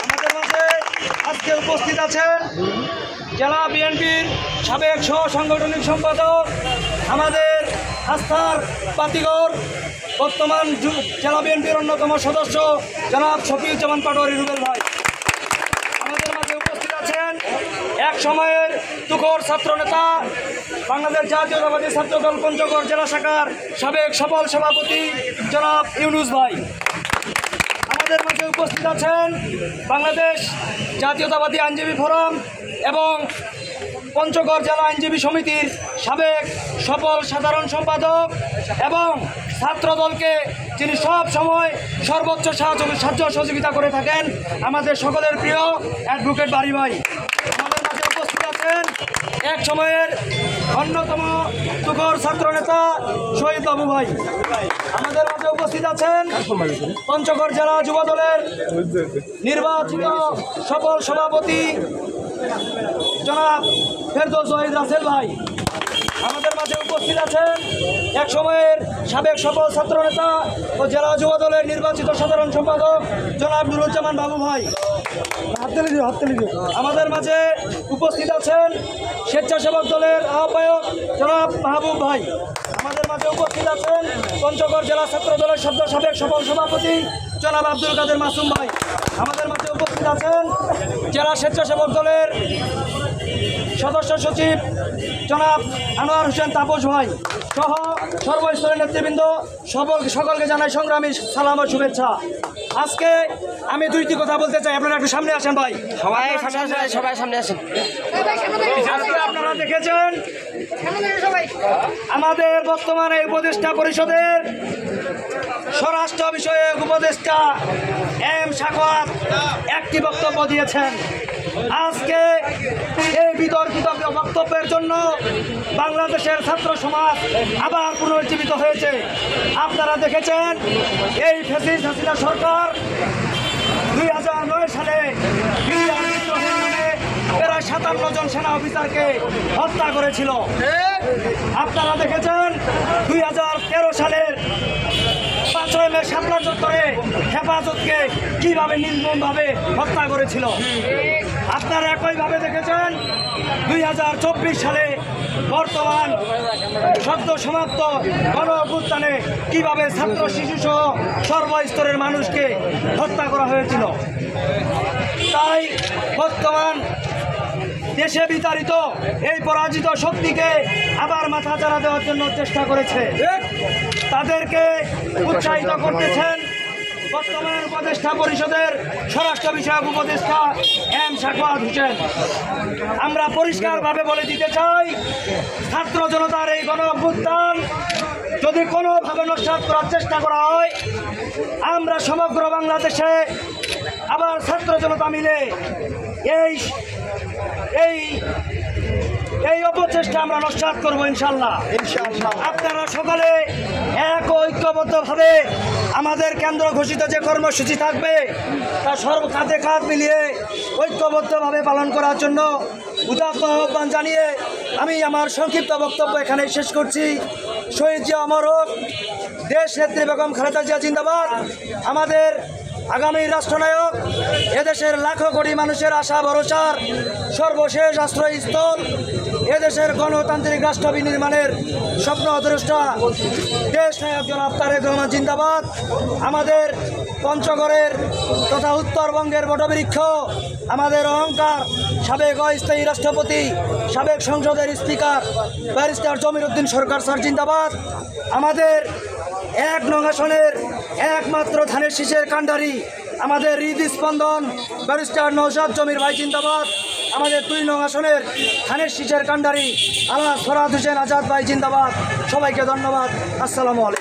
আমাদের মাঝে আজকে উপস্থিত আছেন জেলা বিএনপির সাবেক সহ সাংগঠনিক সম্পাদক, আমাদের আস্থার বাতিঘর, বর্তমান জেলা বিএনপির অন্যতম সদস্য জনাব শফিউজ্জামান পাটোয়ারী রুবেল ভাই। আমাদের মাঝে উপস্থিত আছেন এক সময়ের তুখোর ছাত্রনেতা, বাংলাদেশ জাতীয়তাবাদী ছাত্রদল পঞ্চগড় জেলা শাখার সাবেক সফল সভাপতি জনাব ইউনুস ভাই। আমাদের মাঝে উপস্থিত আছেন বাংলাদেশ জাতীয়তাবাদী আইনজীবী ফোরাম এবং পঞ্চগড় জেলা আইনজীবী সমিতির সাবেক সফল সাধারণ সম্পাদক এবং ছাত্রদলকে যিনি সব সময় সর্বোচ্চ সাহায্য সহযোগিতা করে থাকেন, আমাদের সকলের প্রিয় অ্যাডভোকেট বারী ভাই। আমাদের মাঝে উপস্থিত আছেন এক সময়ের অন্যতম তুখোর ছাত্রনেতা শহীদ বাবু ভাই। আমাদের মাঝে উপস্থিত আছেন পঞ্চগড় জেলা যুবদলের নির্বাচিত সফল সভাপতি জনাব ফেরদৌস ওয়াহিদ রাসেল ভাই। আমাদের মাঝে উপস্থিত আছেন এক সময়ের সাবেক সফল ছাত্রনেতা ও জেলা যুবদলের নির্বাচিত সাধারণ সম্পাদক জনাব নুরুজ্জামান বাবু ভাই। আমাদের মাঝে উপস্থিত আছেন স্বেচ্ছাসেবক দলের আহ্বায়ক জনাব মাহবুব ভাই। আমাদের মাঝে উপস্থিত আছেন পঞ্চগড় জেলা ছাত্র দলের সাবেক সফল সভাপতি জনাব আব্দুল কাদের মাসুম ভাই। আমাদের মাঝে উপস্থিত আছেন জেলা স্বেচ্ছাসেবক দলের সদস্য সচিব জনাব আনোয়ার হোসেন তাপস ভাই সহ সর্বস্তরের নেতৃবৃন্দ সকলকে জানাই সংগ্রামী সালাম ও শুভেচ্ছা। আজকে আমি দুইটি কথা বলতে চাই, আপনারা একটু সামনে আসেন ভাই। সবাই সামনে আসেন। আপনারা দেখেছেন আমাদের বর্তমানে উপদেষ্টা পরিষদের স্বরাষ্ট্র বিষয়ক উপদেষ্টা এম সাখাওয়াত একটি বক্তব্য দিয়েছেন। আজকে এই বিতর্কিত বক্তব্যের জন্য বাংলাদেশের ছাত্র সমাজ আবার পুনর্জীবিত হয়েছে। আপনারা দেখেছেন এই ফ্যাসিস্ট হাসিনা সরকার 2009 সালে প্রায় 57 জন সেনা অফিসারকে হত্যা করেছিল। আপনারা দেখেছেন 2013 সালের 5 মে শাপলা চত্বরে হেফাজতকে কিভাবে নির্মমভাবে হত্যা করেছিল। আপনারা একইভাবে দেখেছেন 2024 সালে বর্তমান সদ্য সমাপ্ত গণ অভ্যুত্থানে কিভাবে ছাত্র শিশু সহ সর্বস্তরের মানুষকে হত্যা করা হয়েছিল। তাই বর্তমান দেশে বিতাড়িত এই পরাজিত শক্তিকে আবার মাথা চাড়া দেওয়ার জন্য চেষ্টা করেছে। তাদেরকে উৎসাহিত করতেছেন বর্তমান উপদেষ্টা পরিষদের স্বরাষ্ট্র বিষয়ক উপদেষ্টা এম সাখাওয়াত হোসেন। আমরা পরিষ্কারভাবে বলে দিতে চাই, ছাত্র জনতার এই গণ অভ্যুত্থান যদি কোনোভাবে নস্যাৎ করার চেষ্টা করা হয়, আমরা সমগ্র বাংলাদেশে আবার ছাত্র জনতা মিলে এই অপচেষ্টা আমরা নস্যাৎ করবো ইনশাল্লাহ। আপনারা সকলে এক ঐক্যবদ্ধভাবে আমাদের কেন্দ্র ঘোষিত যে কর্মসূচি থাকবে তা কাঁধে কাঁধ মিলিয়ে ঐক্যবদ্ধভাবে পালন করার জন্য উদাত্ত আহ্বান জানিয়ে আমি আমার সংক্ষিপ্ত বক্তব্য এখানে শেষ করছি। শহীদ জিয়া অমর হোক, দেশ নেত্রী বেগম খালেদা জিয়া জিন্দাবাদ। আমাদের আগামী রাষ্ট্রনায়ক, এদেশের লাখো কোটি মানুষের আশা ভরসার সর্বশেষ আশ্রয়স্থল, এদেশের গণতান্ত্রিক রাষ্ট্র বিনির্মাণের স্বপ্ন দ্রষ্টা দেশ নায়ক জনাব তারেক রহমান জিন্দাবাদ। আমাদের পঞ্চগড়ের তথা উত্তরবঙ্গের বটবৃক্ষ, আমাদের অহংকার, সাবেক অস্থায়ী রাষ্ট্রপতি, সাবেক সংসদের স্পিকার ব্যারিস্টার জমির উদ্দিন সরকার স্যার জিন্দাবাদ। আমাদের 1 নং আসনের একমাত্র ধানের শীষের কাণ্ডারি, আমাদের হৃদস্পন্দন ব্যারিস্টার নওশাদ জমির ভাই জিন্দাবাদ। আমাদের 2 নং আসনের ধানের শীষের কাণ্ডারি আলহাজ ফরহাদ হোসেন আজাদ ভাই জিন্দাবাদ। সবাইকে ধন্যবাদ। আসসালামু আলাইকুম।